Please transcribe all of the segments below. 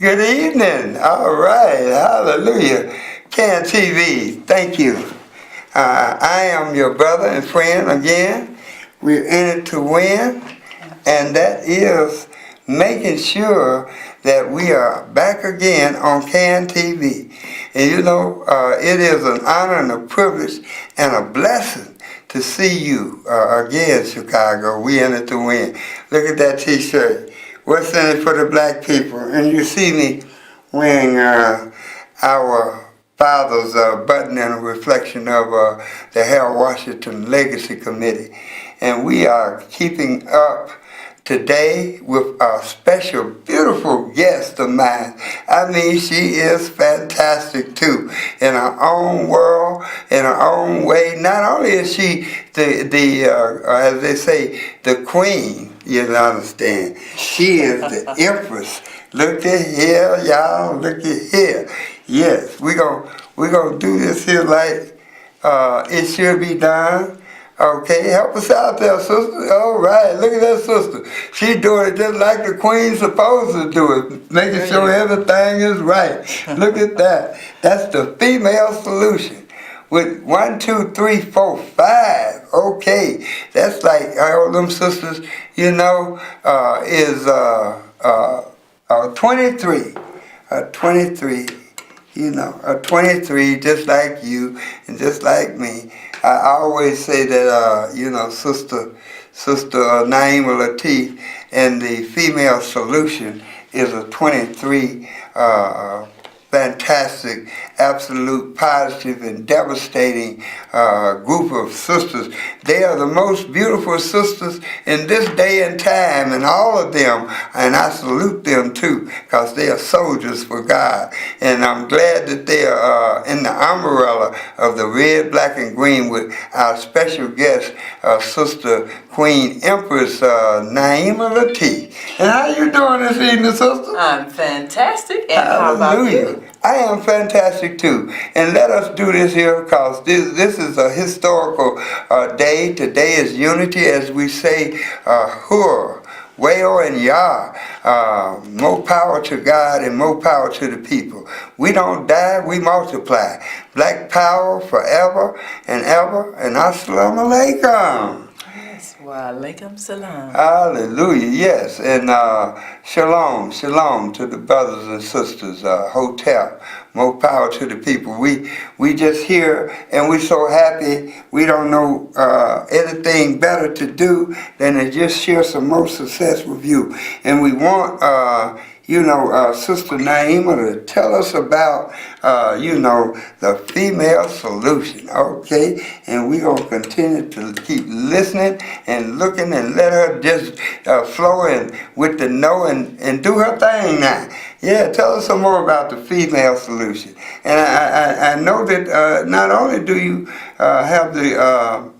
Good evening. All right. Hallelujah. Can TV, thank you. I am your brother and friend again. We're in it to win, and that is making sure that we are back again on Can TV. And you know, it is an honor and a privilege and a blessing to see you again, Chicago. We in it to win. Look at that T-shirt. What's in it for the black people? And you see me wearing our father's button and a reflection of the Harold Washington Legacy Committee. And we are keeping up today with a special, beautiful guest of mine. I mean, she is fantastic too, in her own world, in her own way. Not only is she as they say, the queen, you understand, she is the empress. Look at here, y'all, look at here. Yes, we gonna do this here like it should be done. Okay, help us out there, sister. All right, look at that sister. She's doing it just like the queen's supposed to do it, making sure everything is right. Look at that. That's the female solution. With 1, 2, 3, 4, 5. Okay, that's like all them sisters, you know, is 23. 23. You know, 23, just like you and just like me. I always say that, you know, Sister Naimah Latif and the female solution is a 23 fantastic, absolute, positive, and devastating group of sisters. They are the most beautiful sisters in this day and time, and all of them, and I salute them too, because they are soldiers for God. And I'm glad that they are in the umbrella of the red, black, and green with our special guest, Sister Queen Empress Naimah Latif. And how you doing this evening, sister? I'm fantastic, and how about you? I am fantastic too. And let us do this here because this is a historical day. Today is unity, as we say, Hur, Wayo, and Yah. More power to God and more power to the people. We don't die, we multiply. Black power forever and ever. And assalamu alaikum. Wa alaikum salam. Hallelujah, yes. And shalom to the brothers and sisters. Hotel, more power to the people. We just here and we so happy. We don't know anything better to do than to just share some more success with you. And we want Sister Naimah to tell us about, the female solution, okay? And we're going to continue to keep listening and looking and let her just flow in with the know and do her thing now. Yeah, tell us some more about the female solution. And I know that not only do you have the,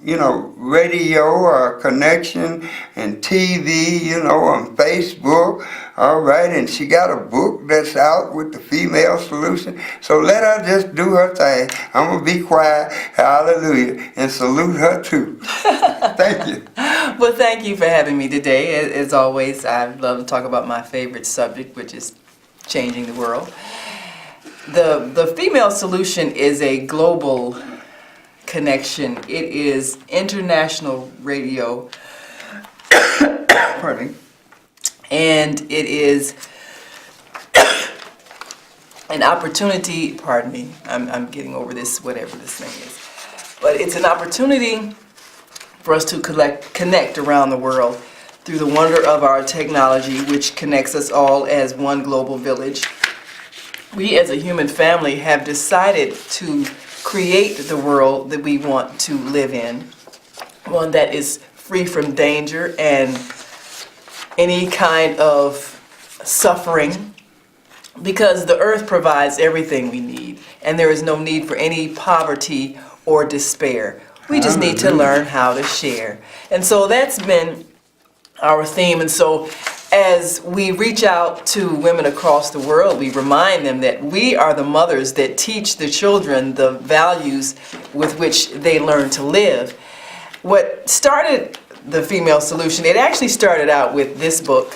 radio connection and TV, on Facebook, all right, and she got a book that's out with the female solution. So let her just do her thing. I'm going to be quiet, hallelujah, and salute her too. Thank you. Well, thank you for having me today. As always, I love to talk about my favorite subject, which is changing the world. The female solution is a global connection. It is international radio. Pardon me. And it is an opportunity, pardon me, I'm getting over this, whatever this thing is. But it's an opportunity for us to connect around the world through the wonder of our technology, which connects us all as one global village. We as a human family have decided to create the world that we want to live in, one that is free from danger and any kind of suffering, because the earth provides everything we need, and there is no need for any poverty or despair. We just need to learn how to share. And so that's been our theme. And so as we reach out to women across the world, we remind them that we are the mothers that teach the children the values with which they learn to live. What started the female solution, it actually started out with this book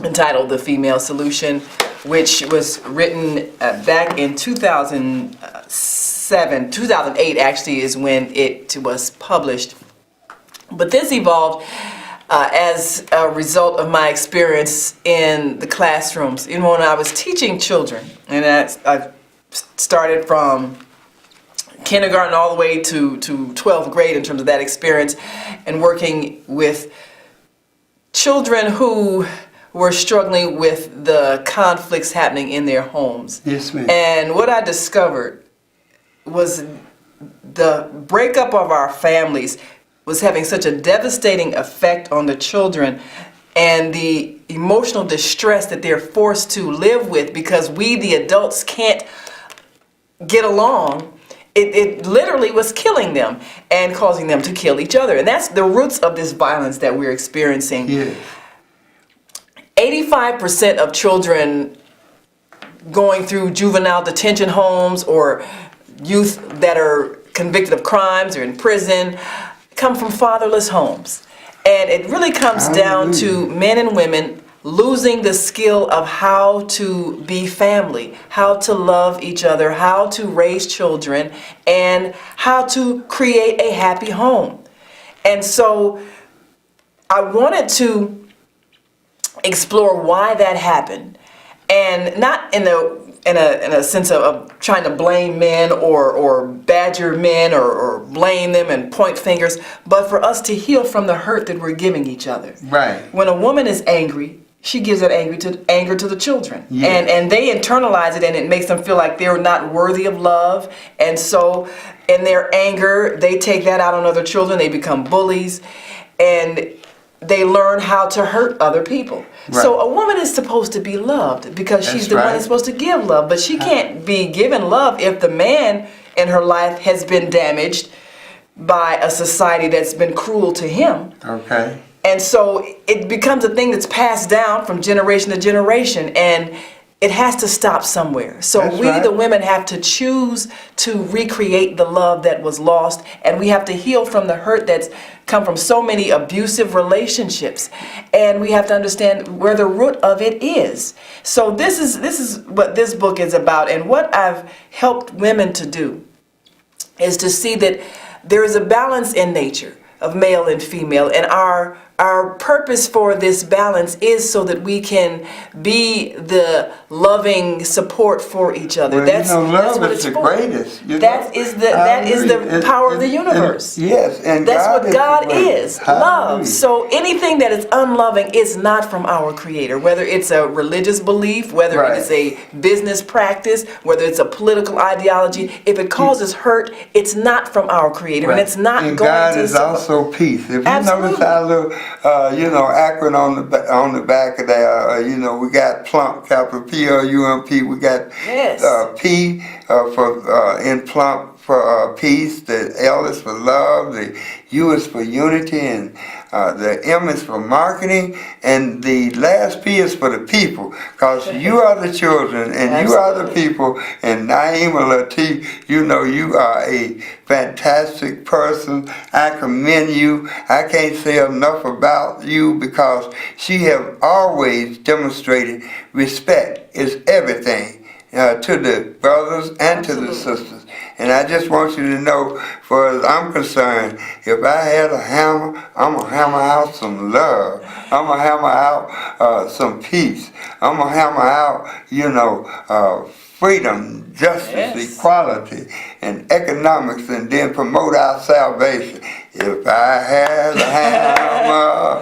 entitled The Female Solution, which was written back in 2008 actually is when it was published. But this evolved as a result of my experience in the classrooms. You know, when I was teaching children, and I started from kindergarten all the way to 12th grade in terms of that experience, and working with children who were struggling with the conflicts happening in their homes. Yes, ma'am. And what I discovered was the breakup of our families was having such a devastating effect on the children, and the emotional distress that they're forced to live with because we, the adults, can't get along. It literally was killing them and causing them to kill each other. And that's the roots of this violence that we're experiencing. Yeah. 85% of children going through juvenile detention homes or youth that are convicted of crimes or in prison come from fatherless homes. And it really comes down to men and women losing the skill of how to be family, how to love each other, how to raise children, and how to create a happy home. And so I wanted to explore why that happened, and not in a sense of trying to blame men or badger men or blame them and point fingers, but for us to heal from the hurt that we're giving each other. Right. When a woman is angry, she gives that anger to the children. Yes. And they internalize it, and it makes them feel like they're not worthy of love. And so in their anger, they take that out on other children. They become bullies, and they learn how to hurt other people. Right. So a woman is supposed to be loved because she's the one that's supposed to give love. But she can't be given love if the man in her life has been damaged by a society that's been cruel to him. Okay. And so it becomes a thing that's passed down from generation to generation, and it has to stop somewhere. So the women, have to choose to recreate the love that was lost, and we have to heal from the hurt that's come from so many abusive relationships, and we have to understand where the root of it is. So this is what this book is about, and what I've helped women to do is to see that there is a balance in nature of male and female, and our purpose for this balance is so that we can be the loving support for each other. Well, love is the greatest. That is the power of the universe. Yes, and that's what God is. Love. Hallelujah. So anything that is unloving is not from our Creator. Whether it's a religious belief, whether it is a business practice, whether it's a political ideology, if it causes hurt, it's not from our Creator, and it's not going God to. God is also peace. If you notice our little acronym on the back of there, we got Plump, capital P-L-U-M-P. We got P for in Plump for peace. The L is for love. The U is for unity, and the M is for marketing, and the last P is for the people, because you are the children and you are the people. And Naimah Latif, you are a fantastic person. I commend you. I can't say enough about you, because she have always demonstrated respect is everything to the brothers and to the sisters. And I just want you to know, for as I'm concerned, if I had a hammer, I'm going to hammer out some love. I'm going to hammer out some peace. I'm going to hammer out, freedom, justice, equality, and economics, and then promote our salvation. If I had a hammer,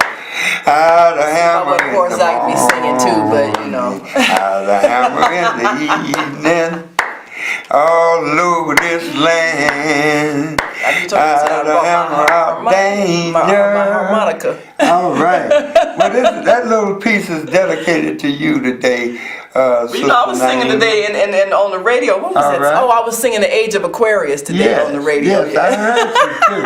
I'd a hammer in the morning. Of course, I could be singing too, but I'd a hammer in the evening. All over this land, I'd a hammer out danger. My harmonica. All right. Well, that little piece is dedicated to you today. I was singing today and on the radio. What was it? Right. Oh, I was singing The Age of Aquarius today on the radio. Yes, I heard you too.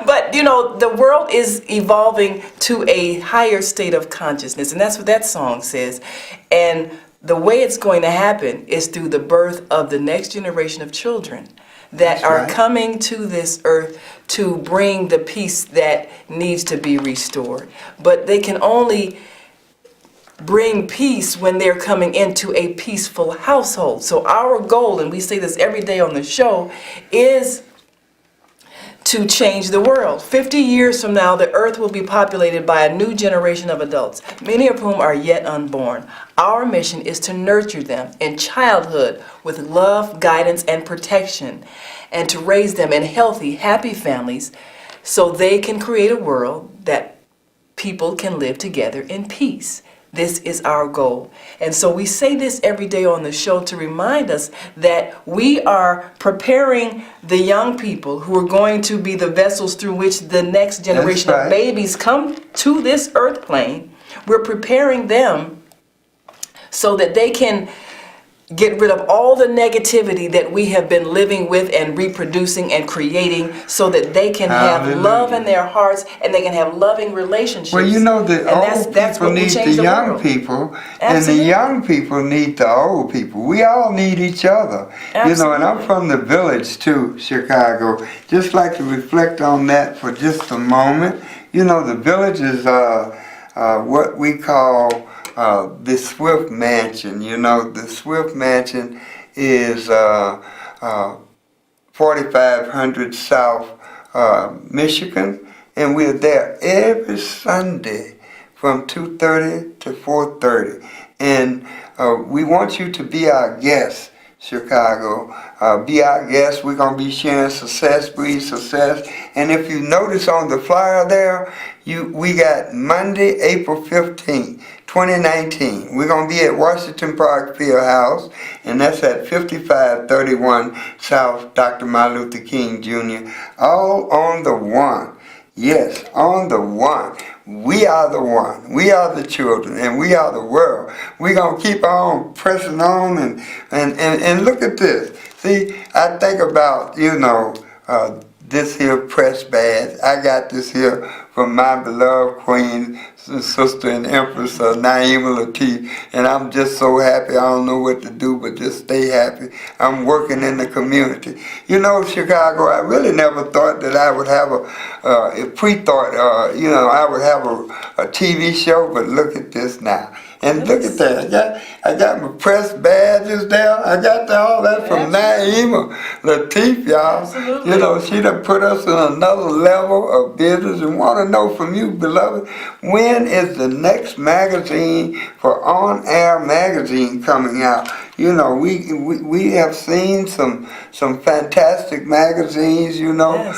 But, the world is evolving to a higher state of consciousness, and that's what that song says. And the way it's going to happen is through the birth of the next generation of children that are coming to this earth to bring the peace that needs to be restored. But they can only bring peace when they're coming into a peaceful household. So our goal, and we say this every day on the show, is to change the world. 50 years from now, the earth will be populated by a new generation of adults, many of whom are yet unborn. Our mission is to nurture them in childhood with love, guidance, and protection, and to raise them in healthy, happy families so they can create a world that people can live together in peace. This is our goal. And so we say this every day on the show to remind us that we are preparing the young people who are going to be the vessels through which the next generation of babies come to this earth plane. We're preparing them so that they can get rid of all the negativity that we have been living with and reproducing and creating, so that they can have love in their hearts and they can have loving relationships. Well, you know, the old people need the young people, and the young people need the old people. We all need each other. You know, and I'm from the village too, Chicago. Just like to reflect on that for just a moment. You know, the village is what we call the Swift Mansion. You know, the Swift Mansion is 4500 South Michigan, and we're there every Sunday from 2:30 to 4:30. And we want you to be our guest, Chicago. Be our guest. We're going to be sharing success, breed success. And if you notice on the flyer there, we got Monday, April 15th. 2019. We're going to be at Washington Park Field House, and that's at 5531 South Dr. Martin Luther King Jr. All on the one. Yes, on the one. We are the one. We are the children, and we are the world. We're going to keep on pressing on, and look at this. See, I think about, you know, this here press badge. I got this here from my beloved queen, sister and empress, Naimah Latif, and I'm just so happy. I don't know what to do but just stay happy. I'm working in the community. You know, Chicago, I really never thought that I would have I would have a TV show, but look at this now. And look at that. I got my press badges there. I got all that from Naimah Latif, y'all. Absolutely. You know, she done put us in another level of business, and want to know from you, beloved, when is the next magazine for On Air Magazine coming out? You know, we have seen some fantastic magazines, you know,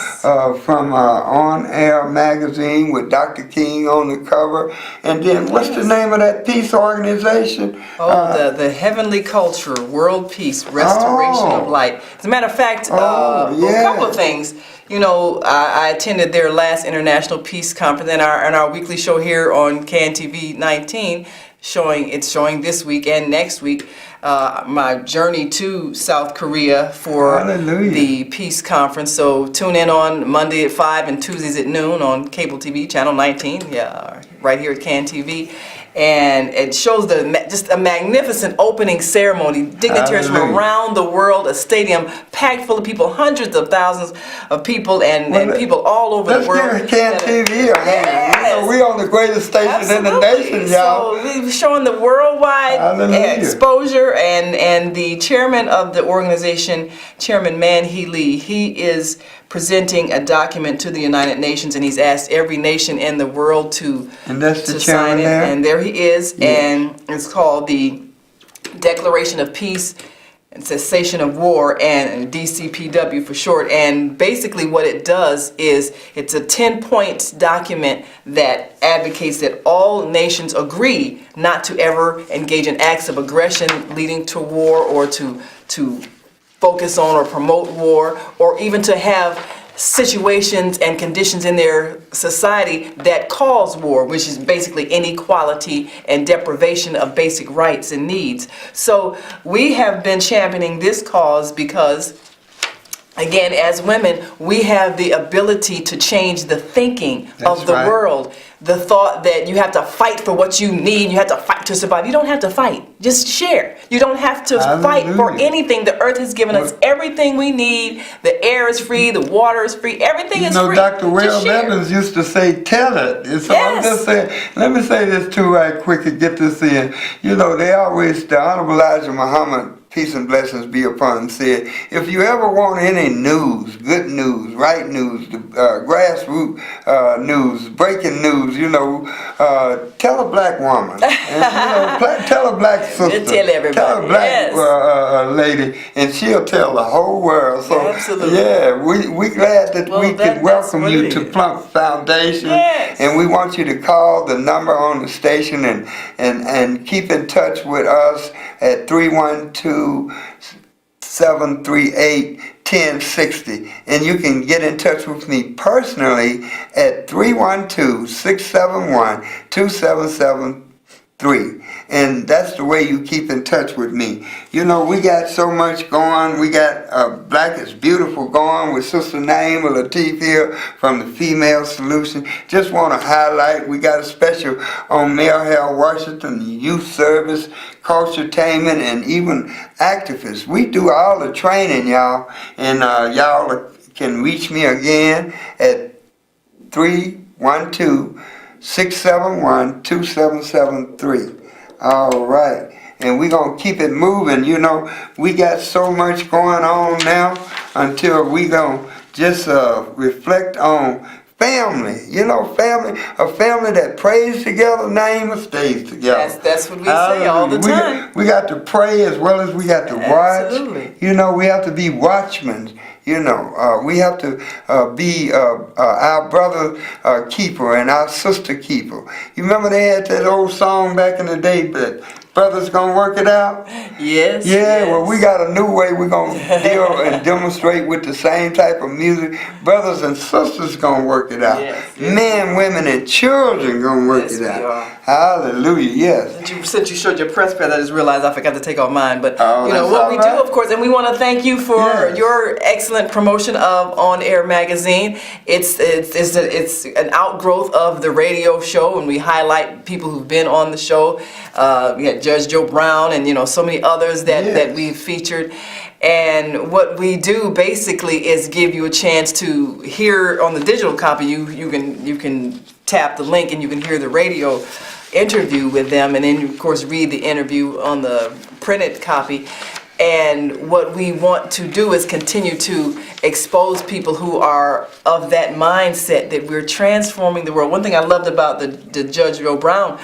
from On Air Magazine with Dr. King on the cover. And then what's the name of that peace organization? The Heavenly Culture, World Peace, Restoration of Light. As a matter of fact, a couple of things. You know, I attended their last International Peace Conference, and our weekly show here on KNTV 19, showing this week and next week my journey to South Korea for the Peace Conference. So tune in on Monday at 5 and Tuesdays at noon on cable TV, channel 19, right here at KNTV. And it shows just a magnificent opening ceremony. Dignitaries from around the world, a stadium packed full of people, hundreds of thousands of people, and people all over the world. Let's give KNTV a hand. You know, we on the greatest station in the nation, y'all. So we're showing the worldwide exposure, and the chairman of the organization, Chairman Man-Hee Lee, he is presenting a document to the United Nations, and he's asked every nation in the world to sign it. And there he is, and it's called the Declaration of Peace and Cessation of War, and DCPW for short. And basically what it does is it's a 10-point document that advocates that all nations agree not to ever engage in acts of aggression leading to war, or to focus on or promote war, or even to have situations and conditions in their society that cause war, which is basically inequality and deprivation of basic rights and needs. So we have been championing this cause because, again, as women, we have the ability to change the thinking of the world. the thought that you have to fight for what you need, you have to fight to survive. You don't have to fight. Just share. You don't have to fight for anything. The earth has given us everything we need. The air is free, the water is free, everything is free. Dr. Will Evans used to say, tell it. And so I'm just saying, let me say this too right quick and get this in. They always, the Honorable Elijah Muhammad, peace and blessings be upon him, said, if you ever want any news, good news, right news, grassroots news, breaking news, tell a black woman. And, tell a black sister. Tell everybody. Tell a black lady, and she'll tell the whole world. So, absolutely. Yeah, we're glad that we can welcome you to Plump Foundation. Yes. And we want you to call the number on the station and keep in touch with us at 312-738-1060. And you can get in touch with me personally at 312-671-2773. And that's the way you keep in touch with me. We got so much going. We got Black is Beautiful going with Sister Naimah Latif here from the Female Solution. Just want to highlight, we got a special on Male Health Washington, youth service, culturetainment, and even activists. We do all the training, y'all. And y'all can reach me again at 312-671-2773. All right. And we're going to keep it moving. We got so much going on now until we going to just reflect on family. Family, a family that prays together, Naimah, stays together. That's what we say all the time. We got to pray as well as we got to watch. Absolutely. We have to be watchmen. We have to be our brother keeper and our sister keeper. You remember they had that old song back in the day, but brothers gonna work it out? Yes. Yeah, well, we got a new way we're gonna deal and demonstrate with the same type of music. Brothers and sisters gonna work it out. Yes. Men, women, and children gonna work it out. Hallelujah, yes. Since you showed your press pad, I just realized I forgot to take off mine. But what we do, of course, and we want to thank you for your excellent promotion of On Air Magazine. It's an outgrowth of the radio show, and we highlight people who've been on the show. We had Judge Joe Brown and so many others that we've featured. And what we do basically is give you a chance to hear on the digital copy. You can tap the link and you can hear the radio interview with them, and then of course read the interview on the printed copy. And what we want to do is continue to expose people who are of that mindset that we're transforming the world. One thing I loved about the Judge Joe Brown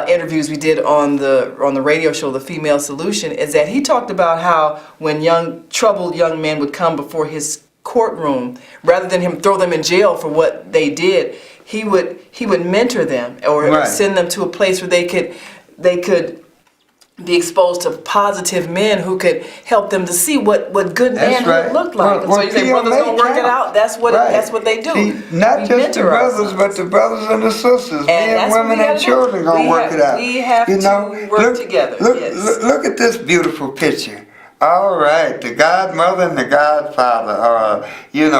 interviews we did on the radio show, The Female Solution, is that he talked about how when troubled young men would come before his courtroom, rather than him throw them in jail for what they did, he would mentor them or send them to a place where they could be exposed to positive men who could help them to see what good manhood looked like. So you say brothers don't work it out. That's what they do. See, not just the brothers, but the brothers and the sisters, men, women, and children gonna work it out. We have to work together. Look at this beautiful picture. All right, the godmother and the godfather are,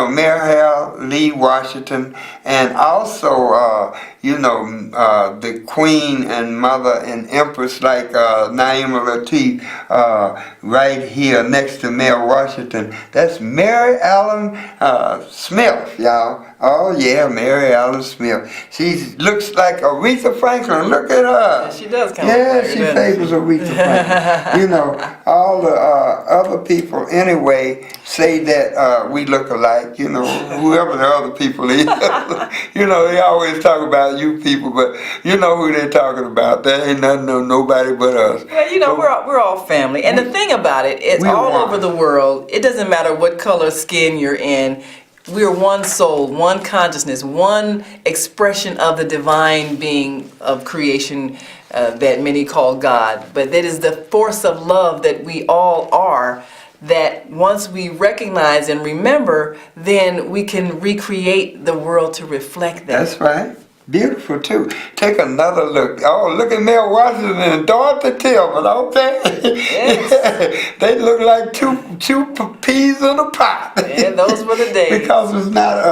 Mary Lee Washington, and also, the queen and mother and empress like Naimah Latif, right here next to Mary Washington. That's Mary Ellen Smith, y'all. Oh yeah, Mary Ellen Smith. She looks like Aretha Franklin. Look at her. Yeah, she does kind of look like her, she favors Aretha Franklin. All the other people anyway say that we look alike. Whoever the other people is. They always talk about you people, but you know who they're talking about. There ain't nothing, nobody but us. Well, we're all family. And the thing about it, it's all over the world. It doesn't matter what color skin you're in. We're one soul, one consciousness, one expression of the divine being of creation that many call God. But that is the force of love that we all are, that once we recognize and remember, then we can recreate the world to reflect that. That's right. Beautiful too. Take another look. Oh, look at Mel Washington and Dorothy Tillman. Okay, yes. They look like two peas in a pot. Yeah, those were the days. Because it's not,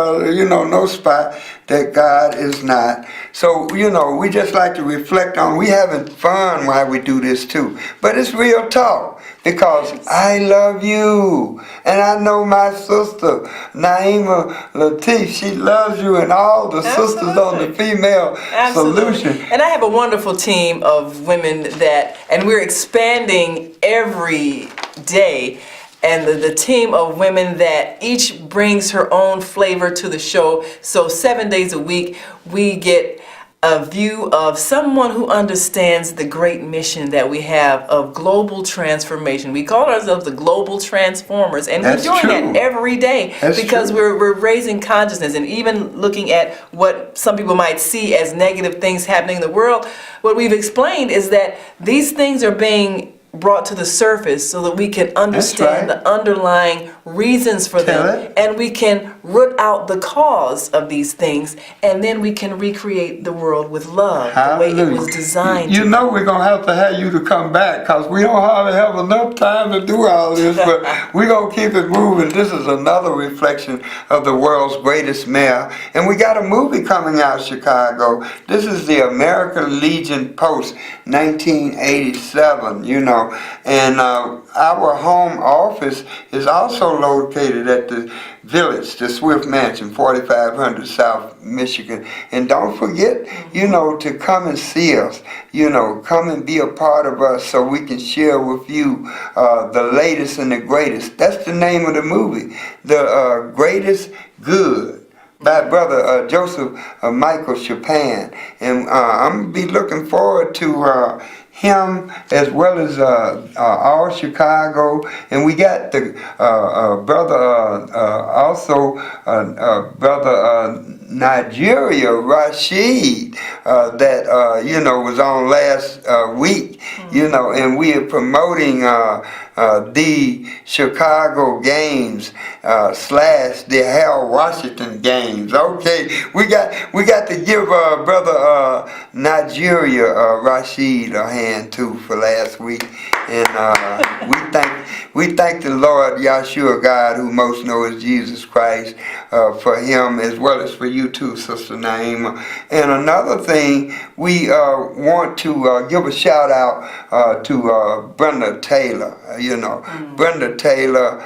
no spot that God is not So, you know, we just like to reflect on, we having fun while we do this too. But it's real talk because I love you. And I know my sister, Naimah Latif, she loves you and all the sisters on the Female Solution. And I have a wonderful team of women and we're expanding every day. And the team of women that each brings her own flavor to the show. So 7 days a week, we get a view of someone who understands the great mission that we have of global transformation. We call ourselves the global transformers, and we're doing that every day because we're raising consciousness and even looking at what some people might see as negative things happening in the world. What we've explained is that these things are being brought to the surface so that we can understand the underlying reasons for them, and we can root out the cause of these things, and then we can recreate the world with love, the way it was designed. You know we're going to have you to come back because we don't hardly have enough time to do all this, but we're going to keep it moving. This is another reflection of the world's greatest mayor, and we got a movie coming out in Chicago. This is the American Legion Post, 1987, you know. And our home office is also located at the Village, the Swift Mansion, 4500 South Michigan. And don't forget, you know, to come and see us. You know, come and be a part of us so we can share with you the latest and the greatest. That's the name of the movie, The Greatest Good, by Brother Joseph Michael Chapin. And I'm going to be looking forward to him as well as all Chicago, and we got the brother also brother Nigeria Rashid that you know was on last week, you know, and we are promoting the Chicago Games slash the Harold Washington Games. Okay, we got to give brother Nigeria Rashid a hand too for last week, and we thank the Lord Yahshua God, who most know as Jesus Christ, for him as well as for you too, Sister Naimah. And another thing, we want to give a shout out to Brenda Taylor. You know, Brenda Taylor,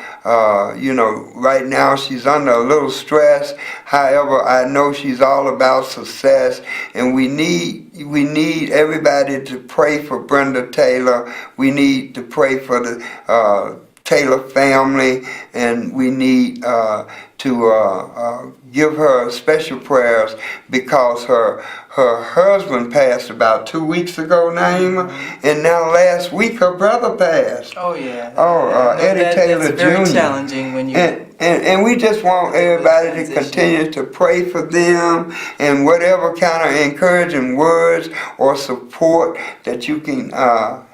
you know, right now she's under a little stress. However, I know she's all about success, and we need everybody to pray for Brenda Taylor. We need to pray for the Taylor family, and we need to give her special prayers because her husband passed about 2 weeks ago, Naimah, and now last week her brother passed. Oh yeah. Eddie Taylor Jr. That's very challenging when you. And we just want everybody to continue to pray for them, and whatever kind of encouraging words or support that you can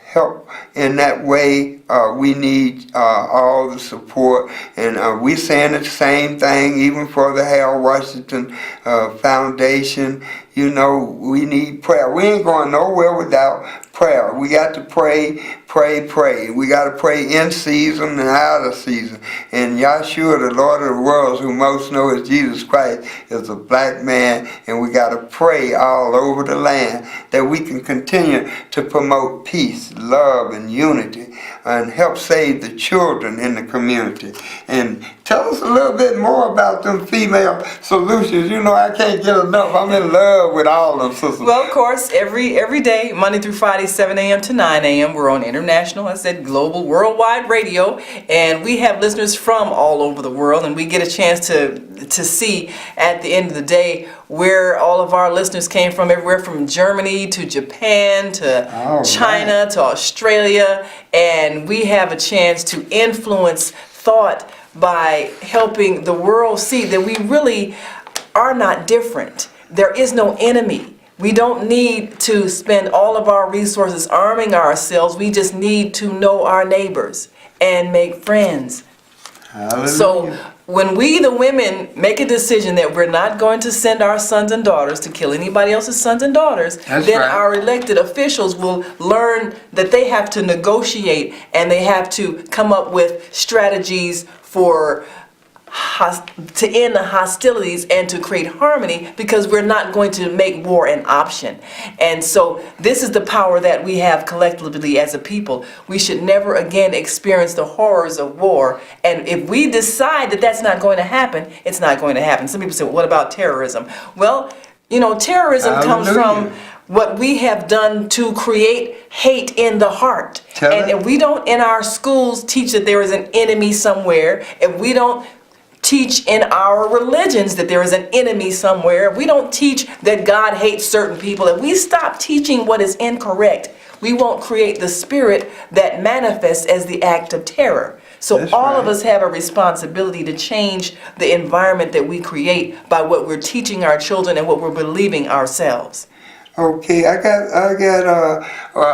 help in that way. We need all the support, and we're saying the same thing even for the Harold Washington Foundation. You know, we need prayer. We ain't going nowhere without prayer. We got to pray. We got to pray in season and out of season. And Yahshua, the Lord of the world, who most know as Jesus Christ, is a black man, and we got to pray all over the land that we can continue to promote peace, love, and unity, and help save the children in the community. And tell us a little bit more about them female solutions. You know, I can't get enough. I'm in love with all of them, sisters. Well, of course, every day, Monday through Friday, 7 a.m. to 9 a.m., we're on international, I said, global, worldwide radio, and we have listeners from all over the world, and we get a chance to see at the end of the day where all of our listeners came from, everywhere from Germany to Japan to China to Australia, and we have a chance to influence thought by helping the world see that we really are not different. There is no enemy. We don't need to spend all of our resources arming ourselves. We just need to know our neighbors and make friends. Hallelujah. So when we, the women, make a decision that we're not going to send our sons and daughters to kill anybody else's sons and daughters, then our elected officials will learn that they have to negotiate and they have to come up with strategies for to end the hostilities and to create harmony, because we're not going to make war an option. And so this is the power that we have collectively as a people. We should never again experience the horrors of war. And if we decide that that's not going to happen, it's not going to happen. Some people say, well, what about terrorism? Well, you know, terrorism comes from what we have done to create hate in the heart. And if we don't in our schools teach that there is an enemy somewhere, if we don't teach in our religions that there is an enemy somewhere, if we don't teach that God hates certain people, if we stop teaching what is incorrect, we won't create the spirit that manifests as the act of terror. So that's all of us have a responsibility to change the environment that we create by what we're teaching our children and what we're believing ourselves. Okay, I got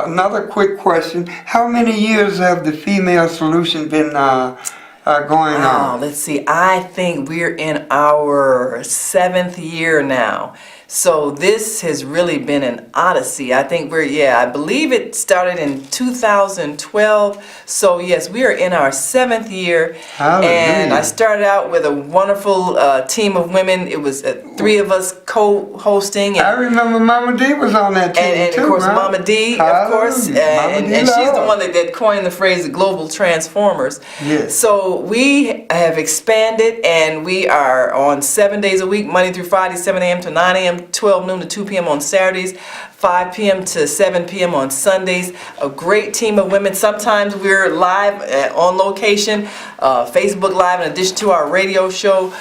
another quick question. How many years have the Female Solution been going on? Let's see. I think we're in our 7th year now. So this has really been an odyssey. I think I believe it started in 2012. So yes, we are in our 7th year. Hallelujah. And I started out with a wonderful team of women. It was 3 of us co-hosting. I remember Mama D was on that team and too, of course, right? Mama D, Hallelujah. of course. And she's the one that coined the phrase the global transformers. Yes. So we have expanded, and we are on 7 days a week, Monday through Friday, 7 a.m. to 9 a.m. 12 noon to 2 p.m. on Saturdays, 5 p.m. to 7 p.m. on Sundays. A great team of women. Sometimes we're live on location, Facebook Live, in addition to our radio show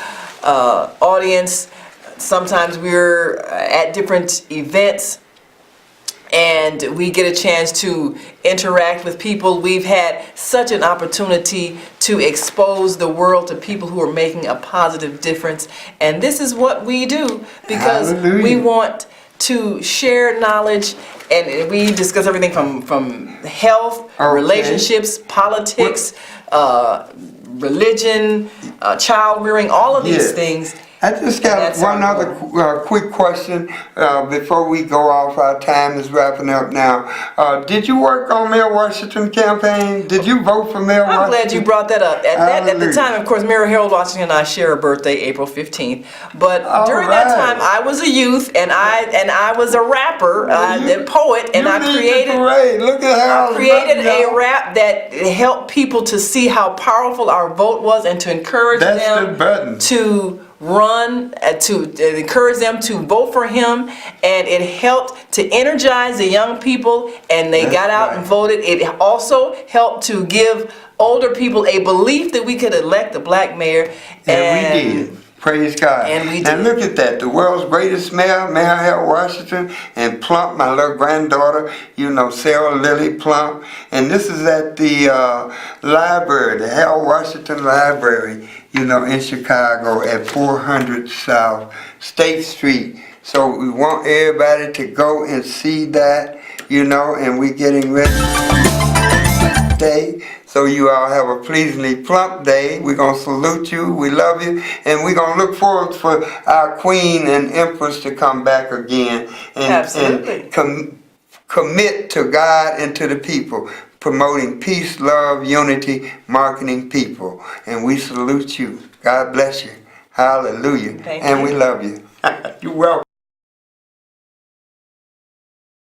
audience. Sometimes we're at different events, and we get a chance to interact with people. We've had such an opportunity to expose the world to people who are making a positive difference. And this is what we do, because we want to share knowledge, and we discuss everything from health, relationships, politics, religion, child rearing, all of these things. I just got one other quick question before we go off. Our time is wrapping up now. Did you work on Mayor Washington campaign? Did you vote for Mayor Washington? I'm glad you brought that up. At the time, of course, Mayor Harold Washington and I share a birthday, April 15th. But during that time, I was a youth, and I was a rapper, a poet, and I created a rap that helped people to see how powerful our vote was, and to encourage them to run, to encourage them to vote for him. And it helped to energize the young people, and they got out and voted. It also helped to give older people a belief that we could elect a black mayor. And we did. Praise God. And we did. And look at that. The world's greatest mayor, Mayor Harold Washington, and Plump, my little granddaughter, Sarah Lily Plump. And this is at the library, the Harold Washington Library, in Chicago at 400 South State Street. So we want everybody to go and see that, and we're getting ready today. So you all have a pleasingly plump day. We're going to salute you. We love you. And we're going to look forward for our Queen and Empress to come back again. And commit to God and to the people, promoting peace, love, unity, marketing people. And we salute you. God bless you. Hallelujah. Thank and you. We love you. You're welcome.